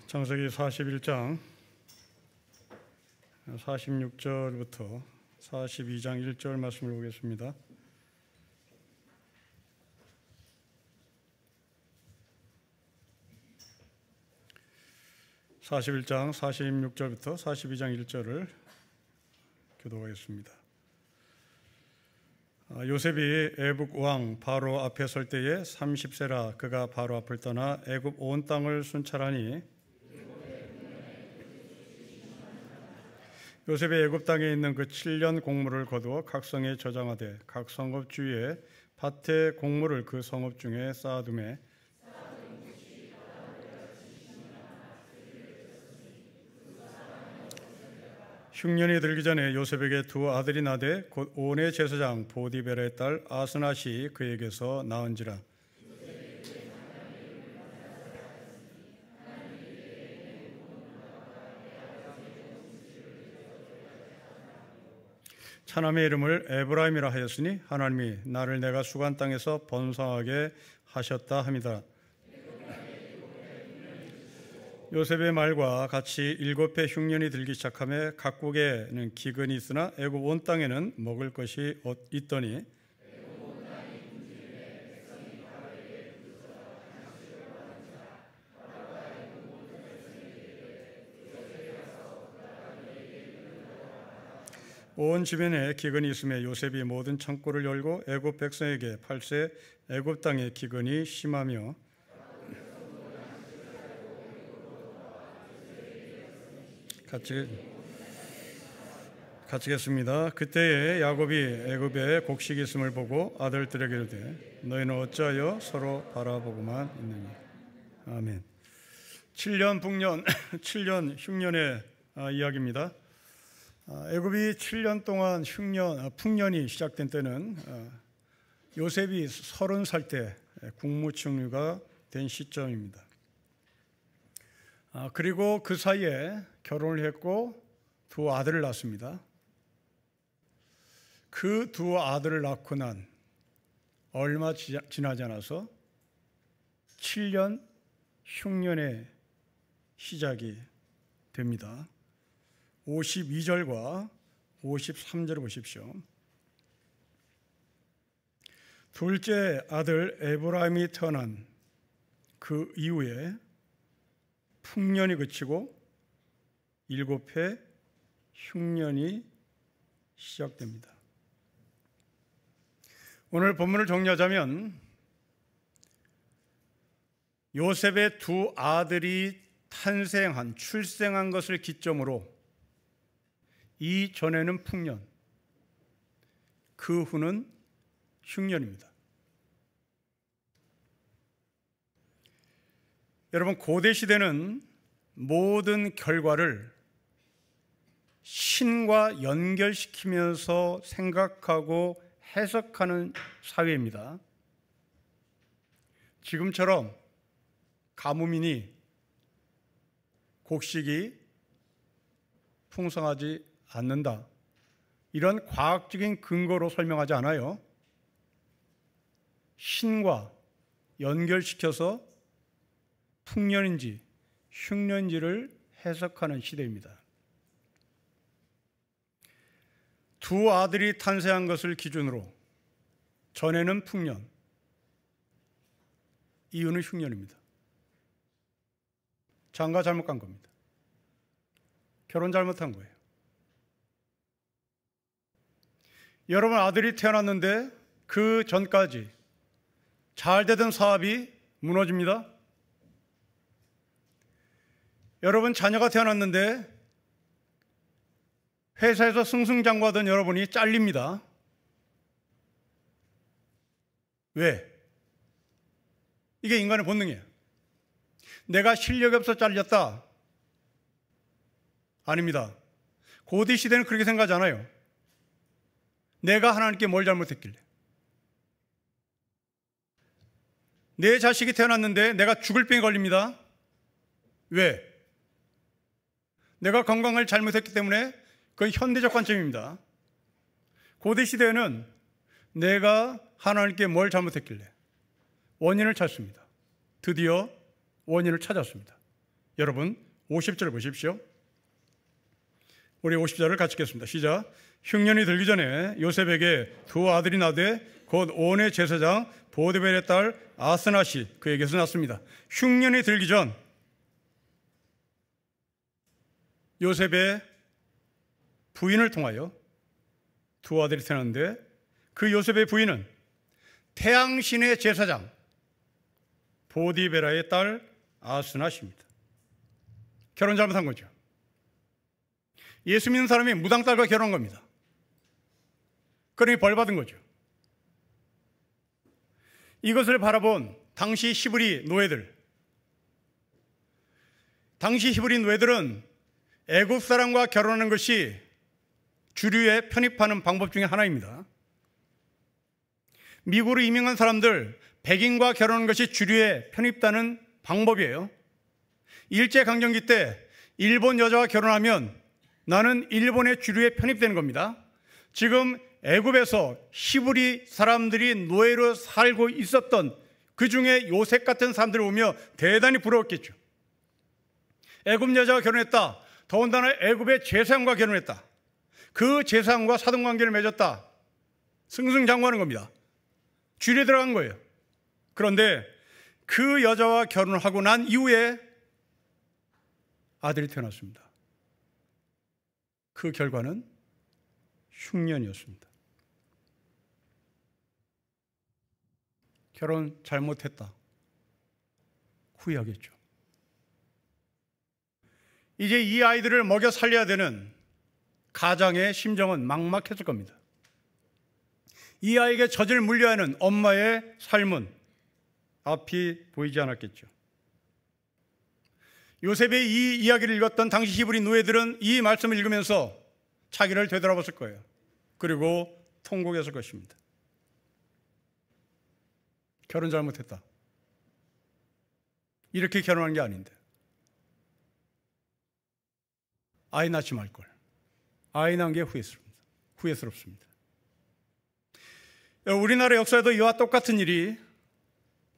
창세기 41장 46절부터 42장 1절 말씀을 보겠습니다. (41장) 46절부터 42장 1절을 교독하겠습니다. 요셉이 애굽 왕 바로 앞에 설 때에 30세라 그가 바로 앞을 떠나 애굽 온 땅을 순찰하니 요셉이 애굽 땅에 있는 그 7년 곡물을 거두어 각 성에 저장하되 각 성읍 주위에 밭에 곡물을 그 성읍 중에 쌓아두매 흉년이 들기 전에 요셉에게 두 아들이 나되 곧 온의 제사장 보디베라의 딸 아스낫이 그에게서 낳은지라. 차남의 이름을 에브라임이라 하였으니 하나님이 나를 내가 수간 땅에서 번성하게 하셨다 함이다. 요셉의 말과 같이 7해 흉년이 들기 시작하며 각국에는 기근이 있으나 애굽 온 땅에는 먹을 것이 있더니 온 주변에 기근이 있으며 요셉이 모든 창고를 열고 애굽 백성에게 팔세 애굽 땅의 기근이 심하며 같이겠습니다. 그때에 야곱이 애굽에 곡식이 있음을 보고 아들들에게 이르되 너희는 어찌하여 서로 바라보고만 있느냐. 아멘. 7년 북년 7년 흉년의 이야기입니다. 애굽이 7년 동안 풍년이 시작된 때는 요셉이 30살 때 국무총리가 된 시점입니다. 그리고 그 사이에 결혼을 했고 두 아들을 낳습니다. 그 두 아들을 낳고 난 얼마 지나지 않아서 7년 흉년의 시작이 됩니다. 52절과 53절을 보십시오. 둘째 아들 에브라임이 태어난 그 이후에 풍년이 그치고 7해 흉년이 시작됩니다. 오늘 본문을 정리하자면 요셉의 두 아들이 출생한 것을 기점으로 이전에는 풍년, 그 후는 흉년입니다. 여러분, 고대 시대는 모든 결과를 신과 연결시키면서 생각하고 해석하는 사회입니다. 지금처럼 가뭄이니 곡식이 풍성하지 않는다, 이런 과학적인 근거로 설명하지 않아요. 신과 연결시켜서 풍년인지 흉년인지를 해석하는 시대입니다. 두 아들이 탄생한 것을 기준으로 전에는 풍년, 이후는 흉년입니다. 장가 잘못 간 겁니다. 결혼 잘못한 거예요. 여러분, 아들이 태어났는데 그 전까지 잘 되던 사업이 무너집니다. 여러분, 자녀가 태어났는데 회사에서 승승장구하던 여러분이 잘립니다. 왜? 이게 인간의 본능이에요. 내가 실력이 없어 잘렸다? 아닙니다. 고대 시대는 그렇게 생각하지 않아요. 내가 하나님께 뭘 잘못했길래? 내 자식이 태어났는데 내가 죽을 병에 걸립니다. 왜? 내가 건강을 잘못했기 때문에. 그건 현대적 관점입니다. 고대 시대에는 내가 하나님께 뭘 잘못했길래 원인을 찾습니다. 드디어 원인을 찾았습니다. 여러분 50절 보십시오. 우리 50절을 같이 읽겠습니다. 시작. 흉년이 들기 전에 요셉에게 두 아들이 나되 곧 온의 제사장 보디벨의 딸 아스낫이 그에게서 났습니다. 흉년이 들기 전 요셉의 부인을 통하여 두 아들이 태어났는데 그 요셉의 부인은 태양신의 제사장 보디베라의 딸 아스낫입니다. 결혼 잘못한 거죠. 예수 믿는 사람이 무당 딸과 결혼한 겁니다. 그러니 벌 받은 거죠. 이것을 바라본 당시 히브리 노예들, 당시 히브리 노예들은 애굽 사람과 결혼하는 것이 주류에 편입하는 방법 중에 하나입니다. 미국으로 이민한 사람들, 백인과 결혼하는 것이 주류에 편입되는 방법이에요. 일제강점기 때 일본 여자와 결혼하면 나는 일본의 주류에 편입되는 겁니다. 지금 애굽에서 히브리 사람들이 노예로 살고 있었던 그 중에 요셉 같은 사람들을 보며 대단히 부러웠겠죠. 애굽 여자와 결혼했다. 더군다나 애굽의 제사장과 결혼했다. 그 제사장과 사돈관계를 맺었다. 승승장구하는 겁니다. 주류에 들어간 거예요. 그런데 그 여자와 결혼을 하고 난 이후에 아들이 태어났습니다. 그 결과는 흉년이었습니다. 결혼 잘못했다. 후회하겠죠. 이제 이 아이들을 먹여 살려야 되는 가장의 심정은 막막했을 겁니다. 이 아이에게 젖을 물려야 하는 엄마의 삶은 앞이 보이지 않았겠죠. 요셉의 이 이야기를 읽었던 당시 히브리 노예들은 이 말씀을 읽으면서 자기를 되돌아봤을 거예요. 그리고 통곡했을 것입니다. 결혼 잘못했다. 이렇게 결혼한 게 아닌데. 아이 낳지 말걸. 아이 낳은 게 후회스럽습니다. 우리나라 역사에도 이와 똑같은 일이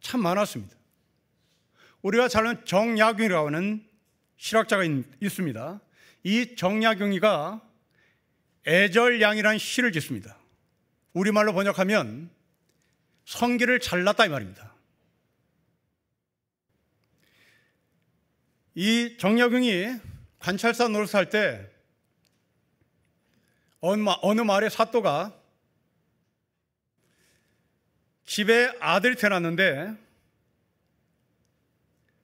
참 많았습니다. 우리가 잘 아는 정약용이라고 하는 실학자가 있습니다. 이 정약용이가 애절양이라는 시를 짓습니다. 우리말로 번역하면 성기를 잘났다 이 말입니다. 이 정약용이 관찰사 노릇을 할 때 어느 마을의 사또가 집에 아들이 태어났는데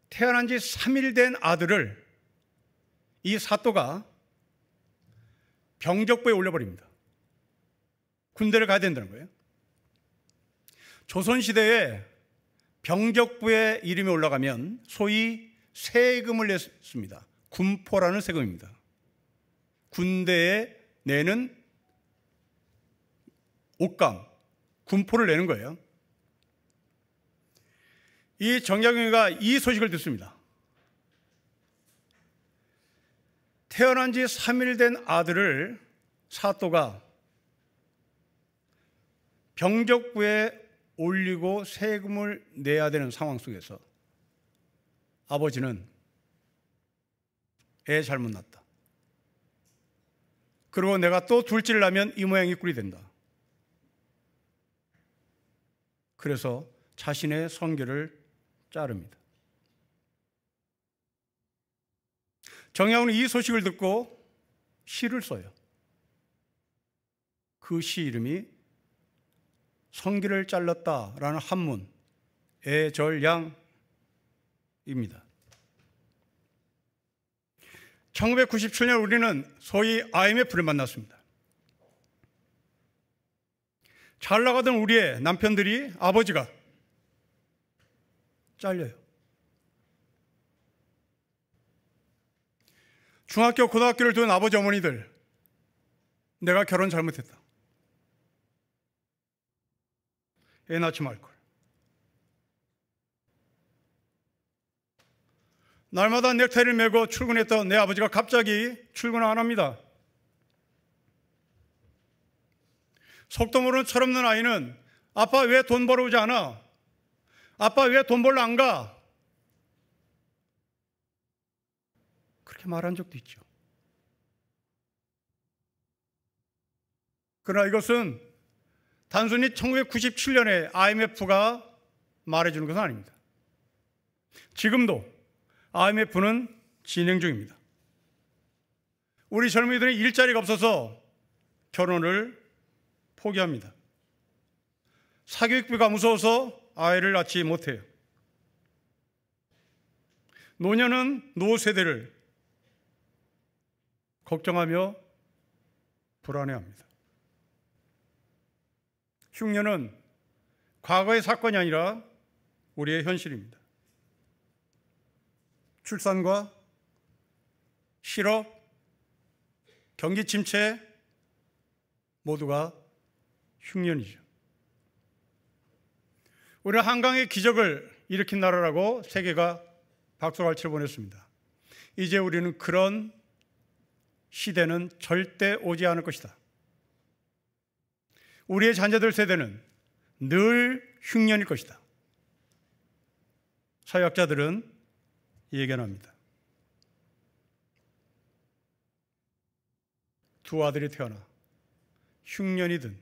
태어난 지 3일 된 아들을 이 사또가 병적부에 올려버립니다. 군대를 가야 된다는 거예요. 조선시대에 병적부에 이름이 올라가면 소위 세금을 냈습니다. 군포라는 세금입니다. 군대에 내는 옷감, 군포를 내는 거예요. 이 정약용이가 이 소식을 듣습니다. 태어난 지 3일 된 아들을 사또가 병적부에 올리고 세금을 내야 되는 상황 속에서 아버지는 애 잘못 낳았다. 그리고 내가 또 둘째를 낳으면 이 모양이 꿀이 된다. 그래서 자신의 성기를 자릅니다. 정약용은 이 소식을 듣고 시를 써요. 그 시 이름이 성기를 잘랐다라는 한문 애절양입니다. 1997년 우리는 소위 IMF를 만났습니다. 잘 나가던 우리의 남편들이 아버지가 잘려요. 중학교, 고등학교를 둔 아버지, 어머니들, 내가 결혼 잘못했다. 애 낳지 말걸. 날마다 넥타이를 메고 출근했던 내 아버지가 갑자기 출근 안 합니다. 속도 모르는 철없는 아이는 아빠 왜 돈 벌어 오지 않아? 아빠 왜 돈 벌러 안 가? 그렇게 말한 적도 있죠. 그러나 이것은 단순히 1997년에 IMF가 말해주는 것은 아닙니다. 지금도 IMF는 진행 중입니다. 우리 젊은이들은 일자리가 없어서 결혼을 포기합니다. 사교육비가 무서워서 아이를 낳지 못해요. 노년은 노세대를 걱정하며 불안해합니다. 흉년은 과거의 사건이 아니라 우리의 현실입니다. 출산과 실업, 경기 침체 모두가 흉년이죠. 우리는 한강의 기적을 일으킨 나라라고 세계가 박수갈채를 보냈습니다. 이제 우리는 그런 시대는 절대 오지 않을 것이다. 우리의 자녀들 세대는 늘 흉년일 것이다. 사회학자들은 예견합니다. 두 아들이 태어나 흉년이든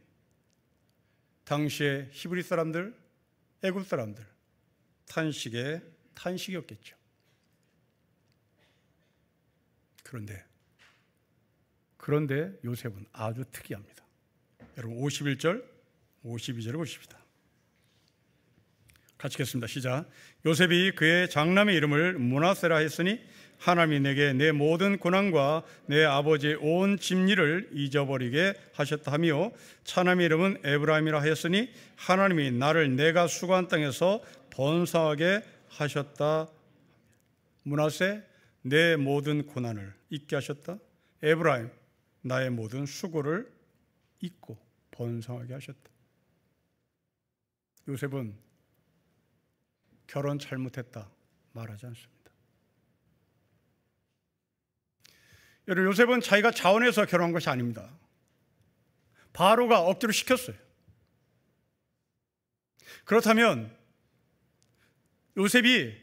당시의 히브리 사람들, 애굽 사람들 탄식의 탄식이었겠죠. 그런데 요셉은 아주 특이합니다. 여러분 51절, 52절을 보십시다. 같이 읽겠습니다. 시작. 요셉이 그의 장남의 이름을 므낫세라 했으니 하나님이 내게 내 모든 고난과 내 아버지의 온 집리를 잊어버리게 하셨다 하며 차남의 이름은 에브라임이라 하였으니 하나님이 나를 내가 수고한 땅에서 번성하게 하셨다. 므낫세 내 모든 고난을 잊게 하셨다. 에브라임 나의 모든 수고를 잊고 번성하게 하셨다. 요셉은 결혼 잘못했다 말하지 않습니다. 여러분 요셉은 자기가 자원해서 결혼한 것이 아닙니다. 바로가 억지로 시켰어요. 그렇다면 요셉이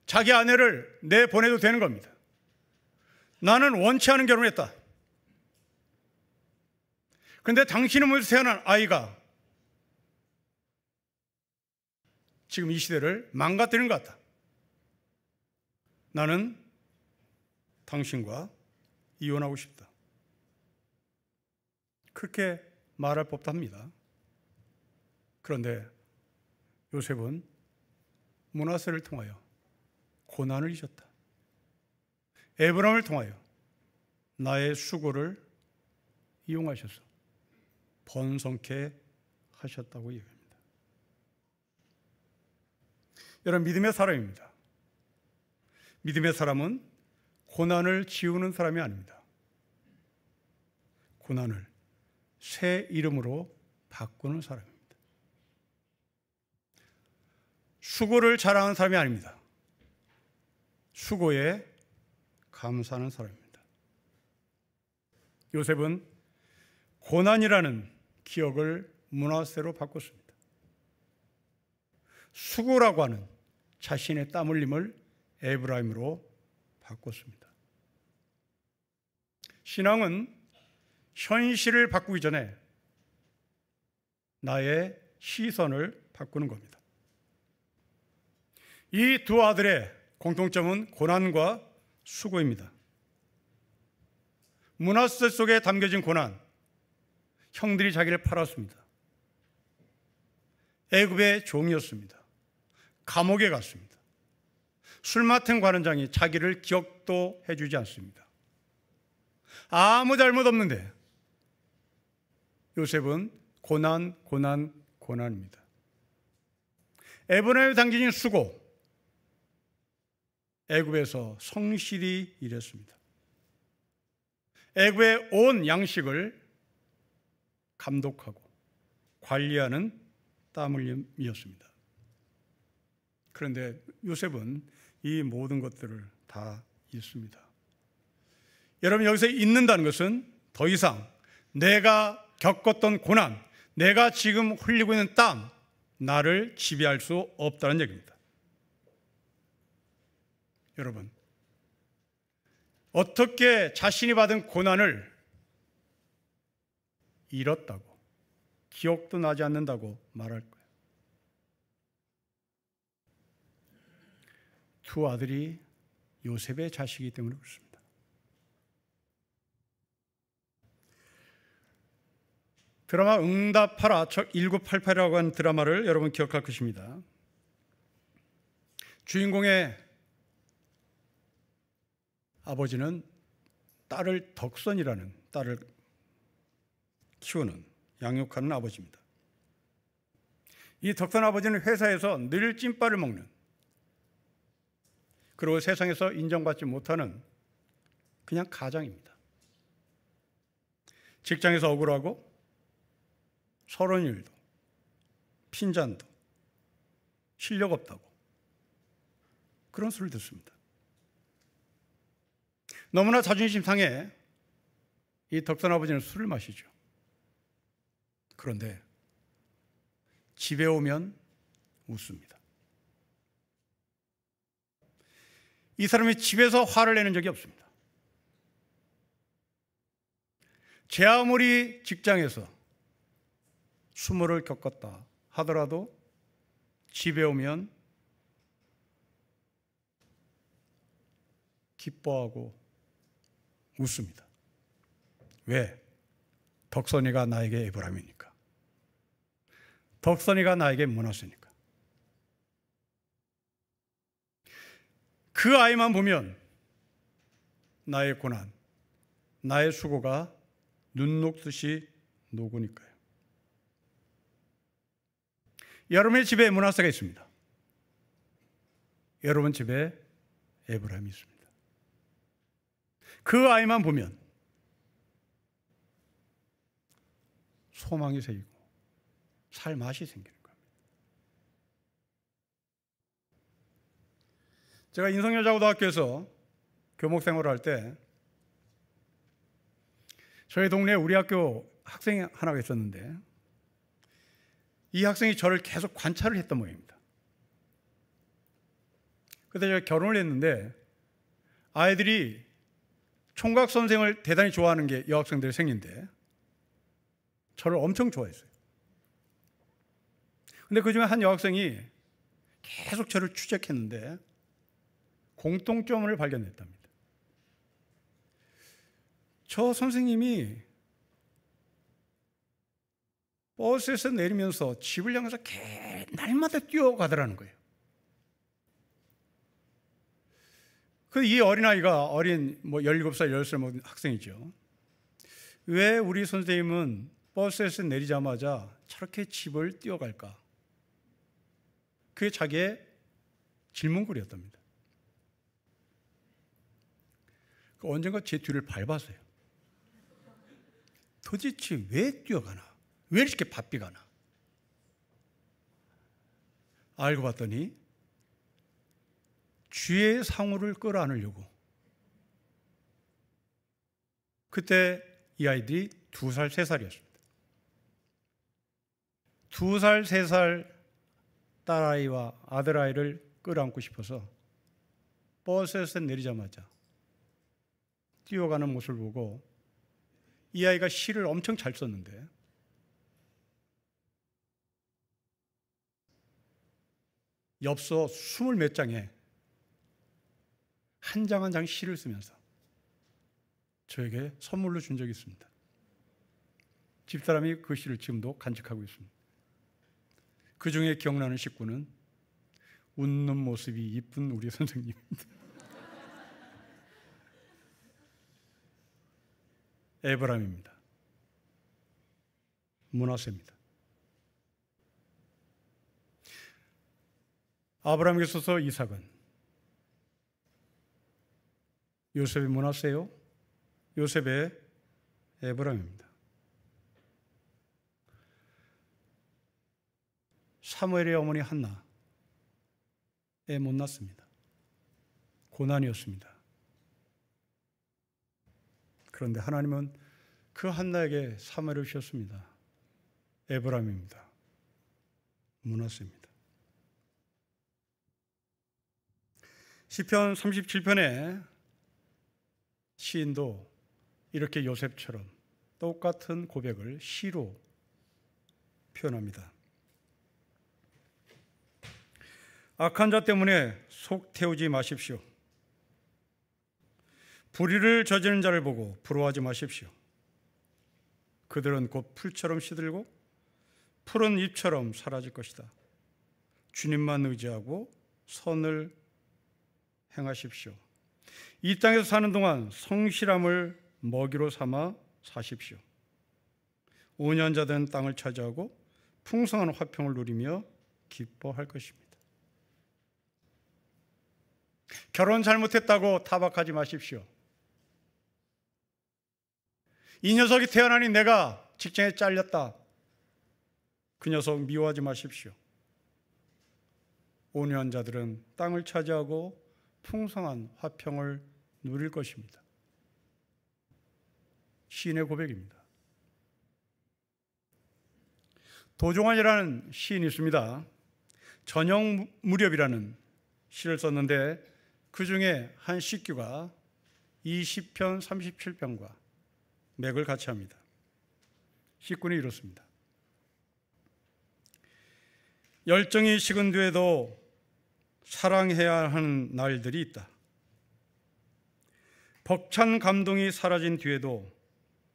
자기 아내를 내보내도 되는 겁니다. 나는 원치 않은 결혼을 했다. 그런데 당신의 몸에서 태어난 아이가 지금 이 시대를 망가뜨리는 것 같다. 나는 당신과 이혼하고 싶다. 그렇게 말할 법도 합니다. 그런데 요셉은 므낫세를 통하여 고난을 잊었다. 에브라임을 통하여 나의 수고를 이용하셔서 번성케 하셨다고 얘기합니다. 여러분 믿음의 사람입니다. 믿음의 사람은 고난을 지우는 사람이 아닙니다. 고난을 새 이름으로 바꾸는 사람입니다. 수고를 자랑하는 사람이 아닙니다. 수고에 감사하는 사람입니다. 요셉은 고난이라는 기억을 므낫세로 바꿨습니다. 수고라고 하는 자신의 땀 흘림을 에브라임으로 바꿨습니다. 신앙은 현실을 바꾸기 전에 나의 시선을 바꾸는 겁니다. 이 두 아들의 공통점은 고난과 수고입니다. 므낫세 속에 담겨진 고난, 형들이 자기를 팔았습니다. 애굽의 종이었습니다. 감옥에 갔습니다. 술 맡은 관원장이 자기를 기억도 해주지 않습니다. 아무 잘못 없는데 요셉은 고난입니다. 에브라임에 담겨진 수고, 애굽에서 성실히 일했습니다. 애굽의 온 양식을 감독하고 관리하는 땀 흘림이었습니다. 그런데 요셉은 이 모든 것들을 다 잊습니다. 여러분 여기서 잊는다는 것은 더 이상 내가 겪었던 고난, 내가 지금 흘리고 있는 땀, 나를 지배할 수 없다는 얘기입니다. 여러분 어떻게 자신이 받은 고난을 잃었다고, 기억도 나지 않는다고 말할 거예요. 두 아들이 요셉의 자식이기 때문에 그렇습니다. 드라마 응답하라 1988이라고 하는 드라마를 여러분 기억할 것입니다. 주인공의 아버지는 딸을 덕선이라는 딸을 키우는, 양육하는 아버지입니다. 이 덕선 아버지는 회사에서 늘 찐빠를 먹는, 그리고 세상에서 인정받지 못하는 그냥 가장입니다. 직장에서 억울하고 서러운 일도, 핀잔도, 실력 없다고 그런 소리를 듣습니다. 너무나 자존심 상해 이 덕선 아버지는 술을 마시죠. 그런데 집에 오면 웃습니다. 이 사람이 집에서 화를 내는 적이 없습니다. 제 아무리 직장에서 수모를 겪었다 하더라도 집에 오면 기뻐하고 웃습니다. 왜? 덕선이가 나에게 에브라임이니까. 덕선이가 나에게 므낫세니까. 그 아이만 보면 나의 고난, 나의 수고가 눈 녹듯이 녹으니까요. 여러분의 집에 므낫세가 있습니다. 여러분 집에 에브라임이 있습니다. 그 아이만 보면 소망이 생기고 살 맛이 생기는 겁니다. 제가 인성여자고등학교에서 교목 생활을 할 때 저희 동네에 우리 학교 학생이 하나가 있었는데 이 학생이 저를 계속 관찰을 했던 모양입니다. 그때 제가 결혼을 했는데 아이들이 총각 선생을 대단히 좋아하는 게 여학생들의 생인데 저를 엄청 좋아했어요. 근데 그 중에 한 여학생이 계속 저를 추적했는데 공통점을 발견했답니다. 저 선생님이 버스에서 내리면서 집을 향해서 날마다 뛰어가더라는 거예요. 이 어린아이가, 어린 17살, 10살 먹은 학생이죠. 왜 우리 선생님은 버스에서 내리자마자 저렇게 집을 뛰어갈까? 그게 자기의 질문거리였답니다. 언젠가 제 뒤를 밟았어요. 도대체 왜 뛰어가나? 왜 이렇게 바삐 가나? 알고 봤더니 주의 상호를 끌어안으려고. 그때 이 아이들이 2살, 3살이었습니다. 2살, 3살 딸아이와 아들아이를 끌어안고 싶어서 버스에서 내리자마자 뛰어가는 모습을 보고 이 아이가 시를 엄청 잘 썼는데 엽서 20몇 장에 한 장 한 장 시를 쓰면서 저에게 선물로 준 적이 있습니다. 집사람이 그 시를 지금도 간직하고 있습니다. 그 중에 기억나는 식구는 웃는 모습이 이쁜 우리 선생님입니다. 에브라임입니다. 므낫세입니다. 아브라함에게 있어서 이삭은 요셉의 므낫세요, 요셉의 에브라임입니다. 사무엘의 어머니 한나에 못 낳습니다. 고난이었습니다. 그런데 하나님은 그 한나에게 사무엘을 주셨습니다. 에브라임입니다. 므낫세입니다. 시편 37편에 시인도 이렇게 요셉처럼 똑같은 고백을 시로 표현합니다. 악한 자 때문에 속 태우지 마십시오. 불의를 저지르는 자를 보고 부러워하지 마십시오. 그들은 곧 풀처럼 시들고 푸른 잎처럼 사라질 것이다. 주님만 의지하고 선을 행하십시오. 이 땅에서 사는 동안 성실함을 먹이로 삼아 사십시오. 온연자된 땅을 차지하고 풍성한 화평을 누리며 기뻐할 것입니다. 결혼 잘못했다고 타박하지 마십시오. 이 녀석이 태어나니 내가 직장에 잘렸다. 그 녀석 미워하지 마십시오. 온유한 자들은 땅을 차지하고 풍성한 화평을 누릴 것입니다. 시인의 고백입니다. 도종환이라는 시인이 있습니다. 저녁무렵이라는 시를 썼는데 그 중에 한 시규가 20편 37편과 맥을 같이 합니다. 시꾼이 이렇습니다. 열정이 식은 뒤에도 사랑해야 하는 날들이 있다. 벅찬 감동이 사라진 뒤에도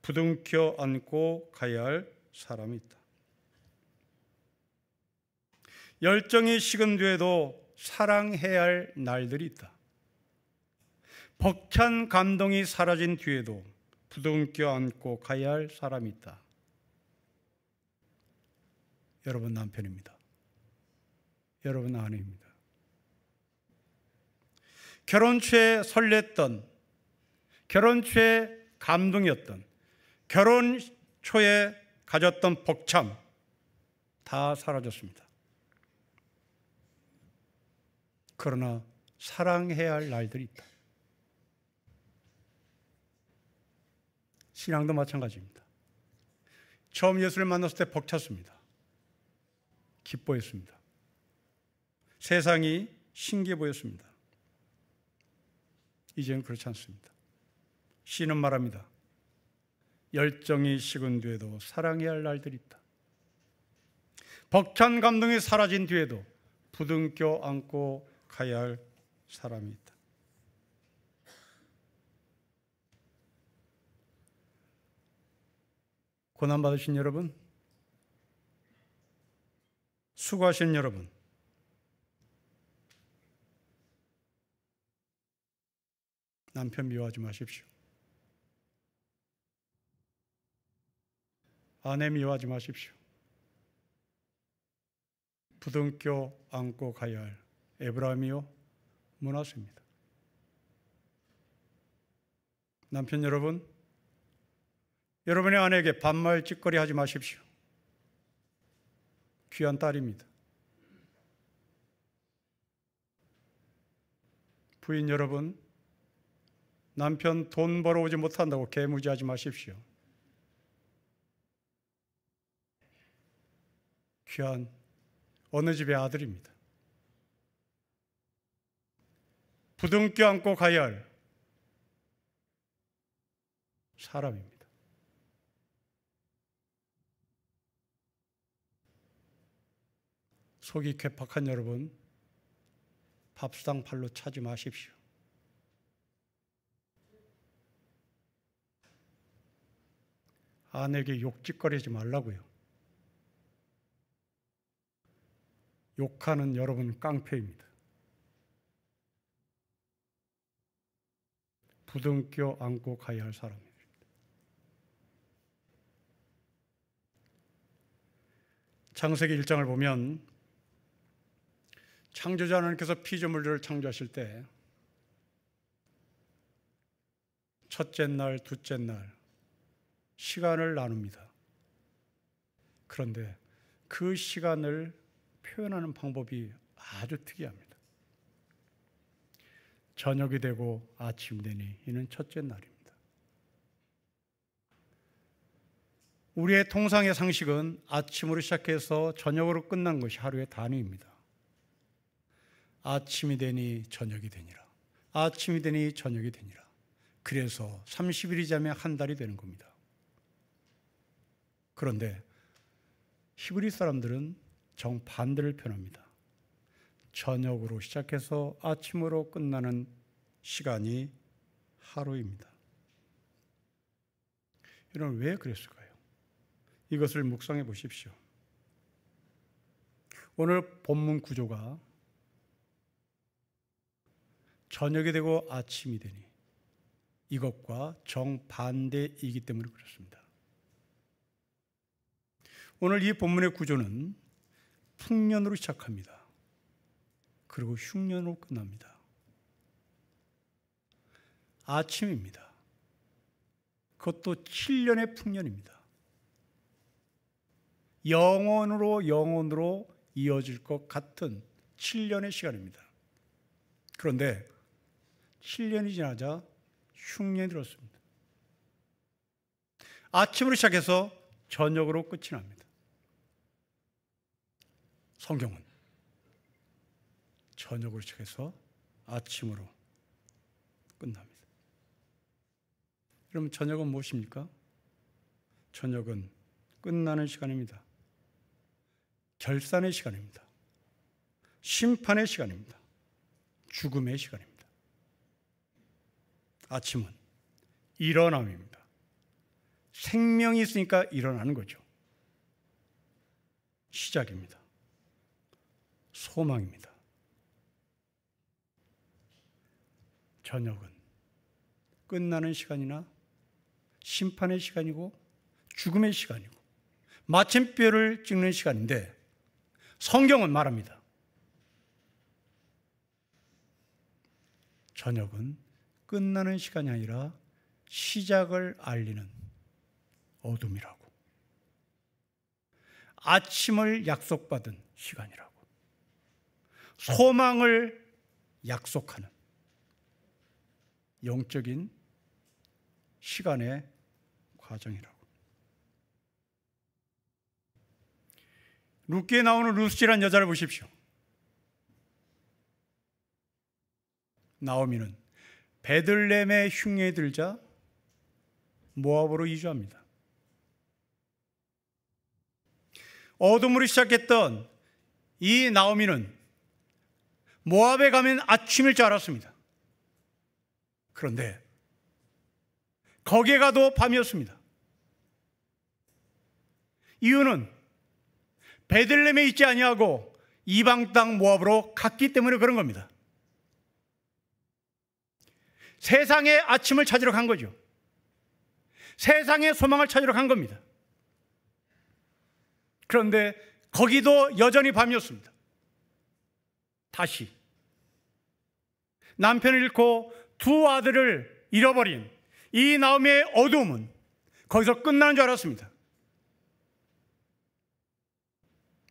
부둥켜 안고 가야 할 사람이 있다. 열정이 식은 뒤에도 사랑해야 할 날들이 있다. 벅찬 감동이 사라진 뒤에도 부둥켜 안고 가야 할 사람이 있다. 여러분 남편입니다. 여러분 아내입니다. 결혼 초에 설렜던, 결혼 초에 감동이었던, 결혼 초에 가졌던 벅참 다 사라졌습니다. 그러나 사랑해야 할 날들이 있다. 신앙도 마찬가지입니다. 처음 예수를 만났을 때 벅찼습니다. 기뻐했습니다. 세상이 신기해 보였습니다. 이제는 그렇지 않습니다. 시는 말합니다. 열정이 식은 뒤에도 사랑해야 할 날들이 있다. 벅찬 감동이 사라진 뒤에도 부둥켜 안고 가야 할 사람이 있다. 고난받으신 여러분, 수고하신 여러분, 남편 미워하지 마십시오. 아내 미워하지 마십시오. 부둥켜 안고 가야 할 에브라임이요 므낫세입니다. 남편 여러분, 여러분의 아내에게 반말 찌꺼리 하지 마십시오. 귀한 딸입니다. 부인 여러분, 남편 돈 벌어오지 못한다고 개무지하지 마십시오. 귀한 어느 집의 아들입니다. 부둥켜 안고 가야 할 사람입니다. 속이 괴팍한 여러분, 밥상 팔로 차지 마십시오. 아내에게 욕짓거리지 말라고요. 욕하는 여러분 깡패입니다. 부둥켜 안고 가야 할 사람입니다. 창세기 1장을 보면 창조자 하나님께서 피조물들을 창조하실 때 첫째 날, 둘째 날 시간을 나눕니다. 그런데 그 시간을 표현하는 방법이 아주 특이합니다. 저녁이 되고 아침이 되니 이는 첫째 날입니다. 우리의 통상의 상식은 아침으로 시작해서 저녁으로 끝난 것이 하루의 단위입니다. 아침이 되니 저녁이 되니라. 아침이 되니 저녁이 되니라. 그래서 30일이 지나면 한 달이 되는 겁니다. 그런데 히브리 사람들은 정반대를 표현합니다. 저녁으로 시작해서 아침으로 끝나는 시간이 하루입니다. 여러분, 왜 그랬을까요? 이것을 묵상해 보십시오. 오늘 본문 구조가 저녁이 되고 아침이 되니 이것과 정반대이기 때문에 그렇습니다. 오늘 이 본문의 구조는 풍년으로 시작합니다. 그리고 흉년으로 끝납니다. 아침입니다. 그것도 7년의 풍년입니다. 영원으로 이어질 것 같은 7년의 시간입니다. 그런데 7년이 지나자 흉년이 들었습니다. 아침으로 시작해서 저녁으로 끝이 납니다. 성경은 저녁으로 시작해서 아침으로 끝납니다. 여러분, 저녁은 무엇입니까? 저녁은 끝나는 시간입니다. 결산의 시간입니다. 심판의 시간입니다. 죽음의 시간입니다. 아침은 일어남입니다. 생명이 있으니까 일어나는 거죠. 시작입니다. 소망입니다. 저녁은 끝나는 시간이나 심판의 시간이고 죽음의 시간이고 마침표를 찍는 시간인데 성경은 말합니다. 저녁은 끝나는 시간이 아니라 시작을 알리는 어둠이라고, 아침을 약속받은 시간이라고, 소망을 약속하는 영적인 시간의 과정이라고. 룻기에 나오는 루스라는 여자를 보십시오. 나오미는 베들레헴의 흉년이 들자 모압으로 이주합니다. 어둠으로 시작했던 이 나오미는 모압에 가면 아침일 줄 알았습니다. 그런데 거기에 가도 밤이었습니다. 이유는 베들레헴에 있지 아니하고 이방 땅 모압으로 갔기 때문에 그런 겁니다. 세상의 아침을 찾으러 간 거죠. 세상의 소망을 찾으러 간 겁니다. 그런데 거기도 여전히 밤이었습니다. 다시 남편을 잃고 두 아들을 잃어버린 이 나오미의 어두움은 거기서 끝나는 줄 알았습니다.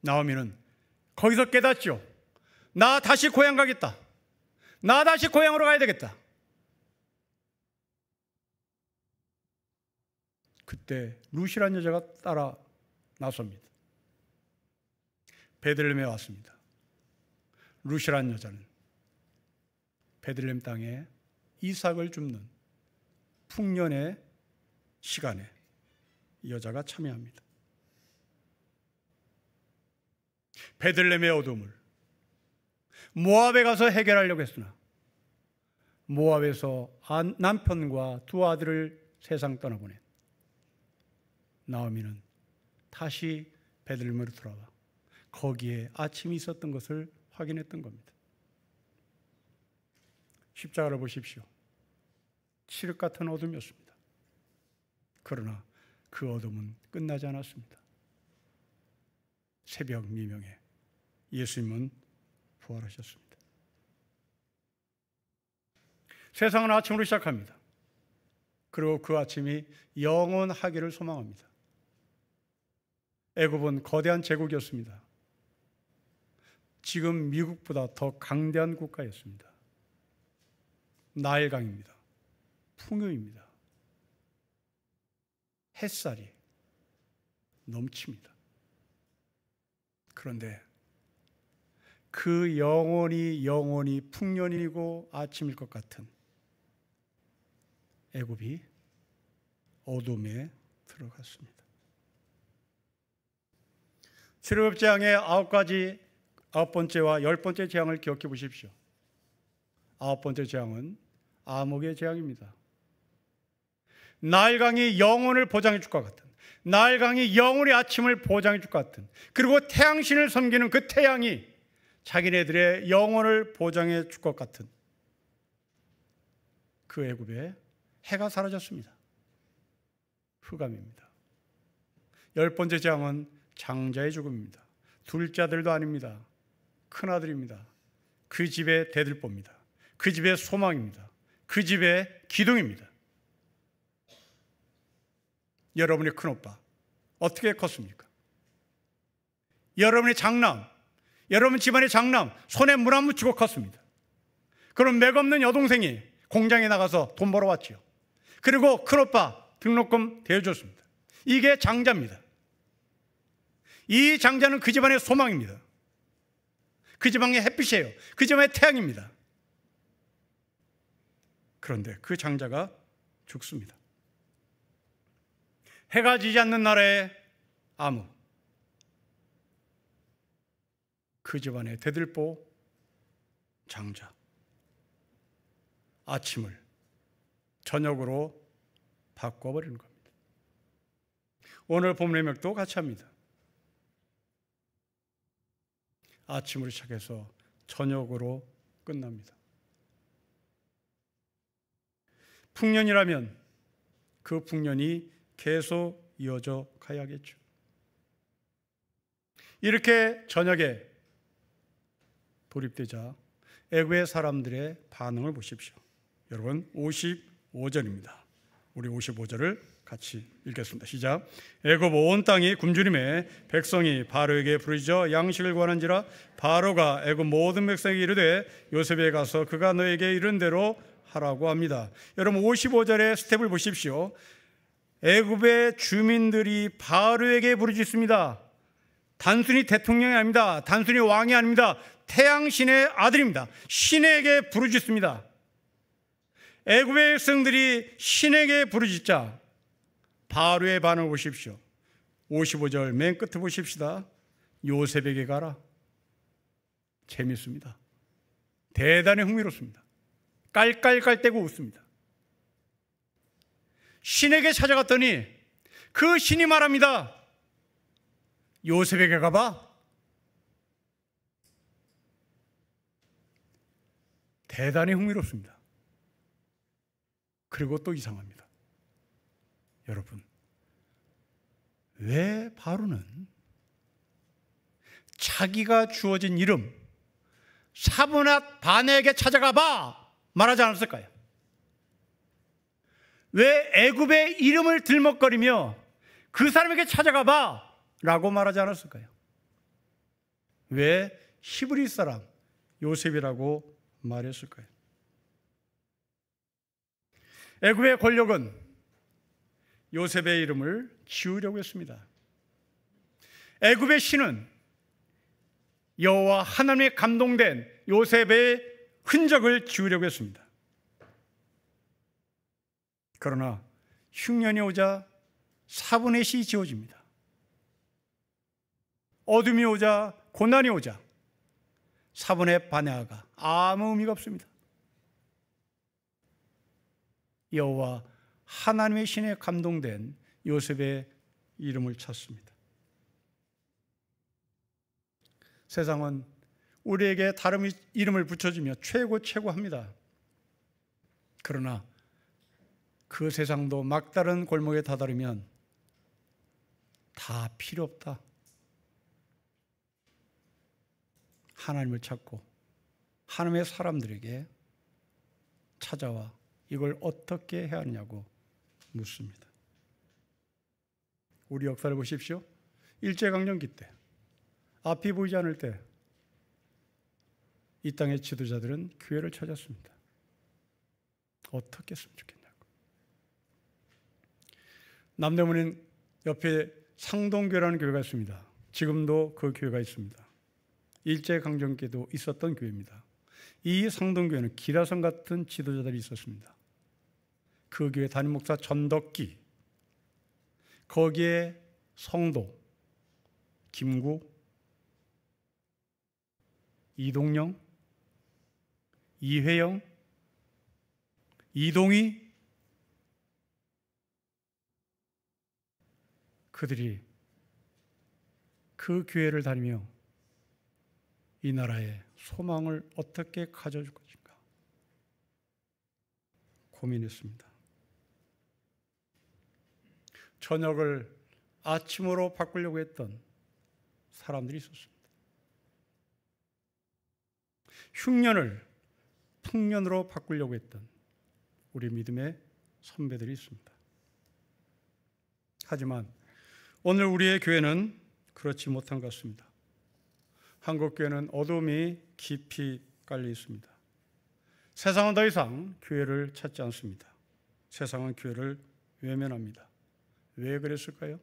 나오미는 거기서 깨닫죠. 나 다시 고향 가겠다. 나 다시 고향으로 가야 되겠다. 그때 룻이라는 여자가 따라 나섭니다. 베들레헴에 왔습니다. 룻이라는 여자는 베들레헴 땅에 이삭을 줍는 풍년의 시간에 이 여자가 참여합니다. 베들레헴의 어둠을 모압에 가서 해결하려고 했으나 모압에서 남편과 두 아들을 세상 떠나보낸 나오미는 다시 베들레헴으로 돌아와 거기에 아침이 있었던 것을 확인했던 겁니다. 십자가를 보십시오. 칠흑 같은 어둠이었습니다. 그러나 그 어둠은 끝나지 않았습니다. 새벽 미명에 예수님은 부활하셨습니다. 세상은 아침으로 시작합니다. 그리고 그 아침이 영원하기를 소망합니다. 애굽은 거대한 제국이었습니다. 지금 미국보다 더 강대한 국가였습니다. 나일강입니다. 풍요입니다. 햇살이 넘칩니다. 그런데 그 영원히 풍년이고 아침일 것 같은 애굽이 어둠에 들어갔습니다. 출애굽 재앙의 9번째와 10번째 재앙을 기억해 보십시오. 9번째 재앙은 암흑의 재앙입니다. 나일강이 영혼을 보장해 줄 것 같은, 나일강이 영혼의 아침을 보장해 줄 것 같은, 그리고 태양신을 섬기는 그 태양이 자기네들의 영혼을 보장해 줄 것 같은 그 애굽에 해가 사라졌습니다. 흑암입니다. 10번째 재앙은 장자의 죽음입니다. 둘째 아들도 아닙니다. 큰아들입니다. 그 집의 대들보입니다. 그 집의 소망입니다. 그 집의 기둥입니다. 여러분의 큰오빠 어떻게 컸습니까? 여러분의 장남, 여러분 집안의 장남 손에 물 안 묻히고 컸습니다. 그럼 맥없는 여동생이 공장에 나가서 돈 벌어왔지요. 그리고 큰오빠 등록금 대줘줬습니다. 이게 장자입니다. 이 장자는 그 집안의 소망입니다. 그 집안의 햇빛이에요. 그 집안의 태양입니다. 그런데 그 장자가 죽습니다. 해가 지지 않는 나라의 암흑, 그 집안의 대들보 장자, 아침을 저녁으로 바꿔버리는 겁니다. 오늘 본문의 맥도 같이 합니다. 아침으로 시작해서 저녁으로 끝납니다. 풍년이라면 그 풍년이 계속 이어져 가야겠죠. 이렇게 저녁에 돌입되자 애굽의 사람들의 반응을 보십시오. 여러분 55절입니다. 우리 55절을 같이 읽겠습니다. 시작. 애굽 온 땅이 굶주림에 백성이 바로에게 부르짖어 양식을 구하는지라 바로가 애굽 모든 백성에게 이르되 요셉에 가서 그가 너에게 이른 대로 하라고 합니다. 여러분 55절의 스텝을 보십시오. 애굽의 주민들이 바로에게 부르짖습니다. 단순히 대통령이 아닙니다. 단순히 왕이 아닙니다. 태양신의 아들입니다. 신에게 부르짖습니다. 애굽의 백성들이 신에게 부르짖자 바로의 반응을 보십시오. 55절 맨 끝에 보십시다. 요셉에게 가라. 재밌습니다. 대단히 흥미롭습니다. 깔깔깔대고 웃습니다. 신에게 찾아갔더니 그 신이 말합니다. 요셉에게 가봐. 대단히 흥미롭습니다. 그리고 또 이상합니다. 여러분, 왜 바로는 자기가 주어진 이름 사브낫 바네에게 찾아가봐 말하지 않았을까요? 왜 애굽의 이름을 들먹거리며 그 사람에게 찾아가봐 라고 말하지 않았을까요? 왜 히브리 사람 요셉이라고 말했을까요? 애굽의 권력은 요셉의 이름을 지우려고 했습니다. 애굽의 신은 여호와 하나님에 감동된 요셉의 흔적을 지우려고 했습니다. 그러나 흉년이 오자 사브넷이 지워집니다. 어둠이 오자, 고난이 오자 사브넷 바네아가 아무 의미가 없습니다. 여호와 하나님의 신에 감동된 요셉의 이름을 찾습니다. 세상은 우리에게 다른 이름을 붙여주며 최고합니다. 그러나 그 세상도 막다른 골목에 다다르면 다 필요 없다. 하나님을 찾고 하나님의 사람들에게 찾아와 이걸 어떻게 해야 하느냐고 묻습니다. 우리 역사를 보십시오. 일제강점기 때 앞이 보이지 않을 때 이 땅의 지도자들은 교회를 찾았습니다. 어떻게 했으면 좋겠냐고. 남대문인 옆에 상동교회라는 교회가 있습니다. 지금도 그 교회가 있습니다. 일제강점기에도 있었던 교회입니다. 이 상동교회는 기라성 같은 지도자들이 있었습니다. 그 교회 담임 목사 전덕기, 거기에 성도 김구, 이동영, 이회영, 이동희, 그들이 그 교회를 다니며 이 나라의 소망을 어떻게 가져줄 것인가 고민했습니다. 저녁을 아침으로 바꾸려고 했던 사람들이 있었습니다. 흉년을 풍년으로 바꾸려고 했던 우리 믿음의 선배들이 있습니다. 하지만 오늘 우리의 교회는 그렇지 못한 것 같습니다. 한국교회는 어둠이 깊이 깔려 있습니다. 세상은 더 이상 교회를 찾지 않습니다. 세상은 교회를 외면합니다. 왜 그랬을까요?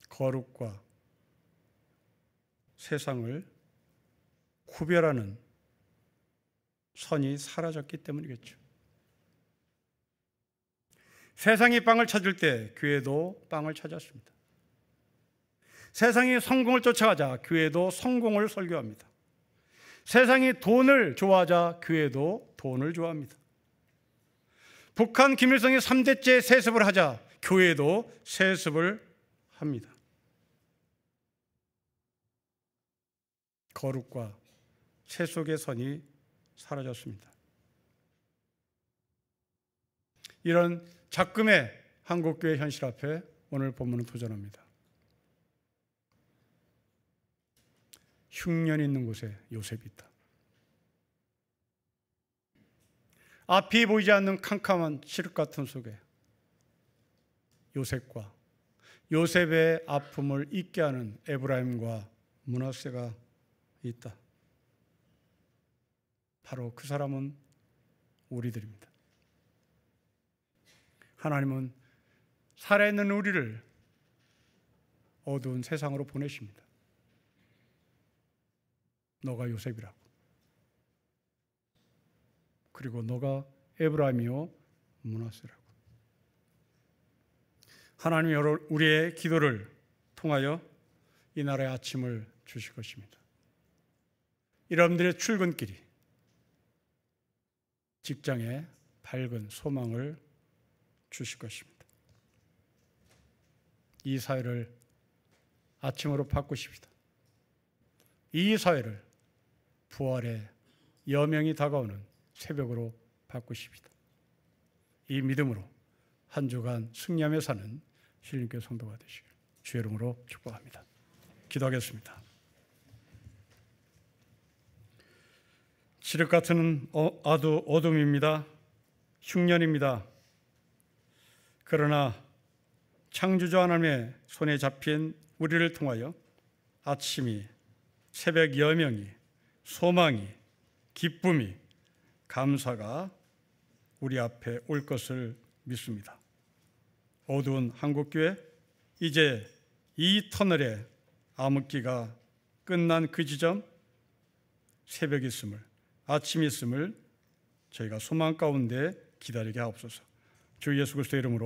거룩과 세상을 구별하는 선이 사라졌기 때문이겠죠. 세상이 빵을 찾을 때 교회도 빵을 찾았습니다. 세상이 성공을 쫓아가자 교회도 성공을 설교합니다. 세상이 돈을 좋아하자 교회도 돈을 좋아합니다. 북한 김일성이 3대째 세습을 하자 교회도 세습을 합니다. 거룩과 세속의 선이 사라졌습니다. 이런 작금의 한국교회 현실 앞에 오늘 본문은 도전합니다. 흉년이 있는 곳에 요셉이 있다. 앞이 보이지 않는 캄캄한 칠흑 같은 속에 요셉과 요셉의 아픔을 잊게 하는 에브라임과 므낫세가 있다. 바로 그 사람은 우리들입니다. 하나님은 살아있는 우리를 어두운 세상으로 보내십니다. 너가 요셉이라고. 그리고 너가 에브라임이요 므낫세라고. 하나님이 우리의 기도를 통하여 이 나라의 아침을 주실 것입니다. 여러분들의 출근길이 직장에 밝은 소망을 주실 것입니다. 이 사회를 아침으로 바꾸십시다. 이 사회를 부활의 여명이 다가오는 새벽으로 바꾸십시다. 이 믿음으로 한 주간 승리하며 사는 신림교회 성도가 되시길 주의 이름으로 축복합니다. 기도하겠습니다. 칠흑 같은 어둠입니다. 흉년입니다. 그러나 창조주 하나님의 손에 잡힌 우리를 통하여 아침이, 새벽 여명이, 소망이, 기쁨이, 감사가 우리 앞에 올 것을 믿습니다. 어두운 한국교회, 이제 이 터널의 암흑기가 끝난 그 지점, 새벽이 있음을, 아침이 있음을 저희가 소망 가운데 기다리게 하옵소서. 주 예수 그리스도의 이름으로